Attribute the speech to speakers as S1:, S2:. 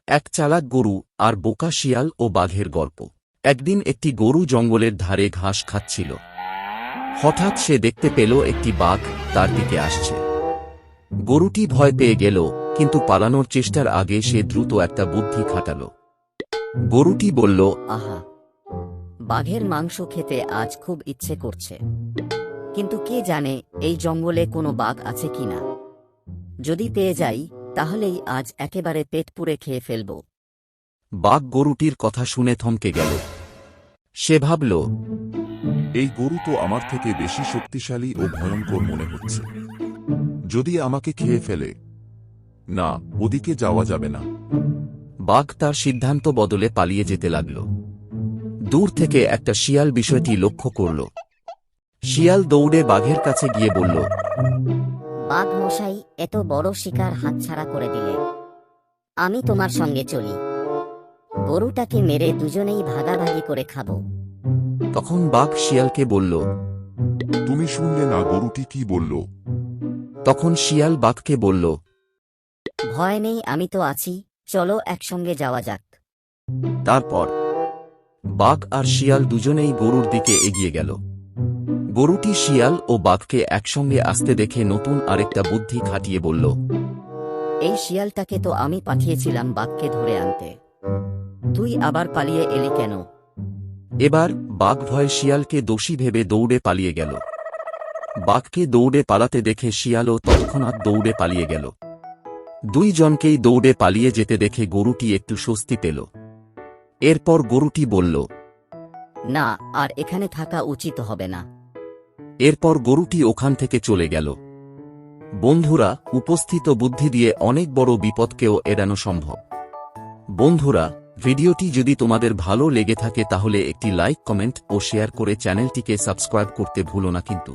S1: এক চালাক গরু আর বোকা শিয়াল ও বাঘের গল্প। একদিন একটি গরু জঙ্গলের ধারে ঘাস খাচ্ছিল। হঠাৎ সে দেখতে পেল একটি বাঘ তার দিকে আসছে। গরুটি ভয় পেয়ে গেল, কিন্তু পালানোর চেষ্টার আগে সে দ্রুত একটা বুদ্ধি খাটাল। গরুটি বলল,
S2: আহা, বাঘের মাংস খেতে আজ খুব ইচ্ছে করছে, কিন্তু কে জানে এই জঙ্গলে কোনো বাঘ আছে কিনা। যদি পেয়ে যাই তাহলেই আজ একেবারে পেট পুরে খেয়ে ফেলব।
S1: বাঘ গরুটির কথা শুনে থমকে গেল। সে ভাবল,
S3: এই গরু তো আমার থেকে বেশি শক্তিশালী ও ভয়ঙ্কর মনে হচ্ছে। যদি আমাকে খেয়ে ফেলে, না, ওদিকে যাওয়া যাবে না।
S1: বাঘ তার সিদ্ধান্ত বদলে পালিয়ে যেতে লাগল। দূর থেকে একটা শিয়াল বিষয়টি লক্ষ্য করল। শিয়াল দৌড়ে বাঘের কাছে গিয়ে বলল,
S4: বাঘ মশাই, এত বড় শিকার হাতছাড়া করে দিলে। আমি তোমার সঙ্গে চলি। গরুটাকে মেরে দুজনেই ভাগাভাগি করে খাবো।
S1: তখন বাঘ শিয়ালকে বলল।
S3: তুমি শুনলে না গরুটি কি বলল?
S1: তখন শিয়াল বাঘকে বলল,
S4: ভয় নেই, আমি তো আছি, চলো একসঙ্গে যাওয়া যাক।
S1: তারপর বাঘ আর শিয়াল দুজনেই গরুর দিকে এগিয়ে গেল। গরুটি শিয়াল ও বাঘকে একসঙ্গে আসতে দেখে নতুন আরেকটা বুদ্ধি খাটিয়ে বলল,
S2: এই শিয়ালটাকে তো আমি পাঠিয়েছিলাম বাঘকে ধরে আনতে, তুই আবার পালিয়ে এলি কেন?
S1: এবার বাঘ ভয়ে শিয়ালকে দোষী ভেবে দৌড়ে পালিয়ে গেল। বাঘকে দৌড়ে পালাতে দেখে শিয়ালও তৎক্ষণাৎ দৌড়ে পালিয়ে গেল। দুইজনকেই দৌড়ে পালিয়ে যেতে দেখে গরুটি একটু স্বস্তি পেল। এরপর গরুটি বলল,
S2: না, আর এখানে থাকা উচিত হবে না।
S1: এরপর গরুটি ওখান থেকে চলে গেল। বন্ধুরা, উপস্থিত বুদ্ধি দিয়ে অনেক বড় বিপদকেও এড়ানো সম্ভব। বন্ধুরা, ভিডিওটি যদি তোমাদের ভালো লেগে থাকে তাহলে একটি লাইক, কমেন্ট ও শেয়ার করে চ্যানেলটিকে সাবস্ক্রাইব করতে ভুলো না কিন্তু।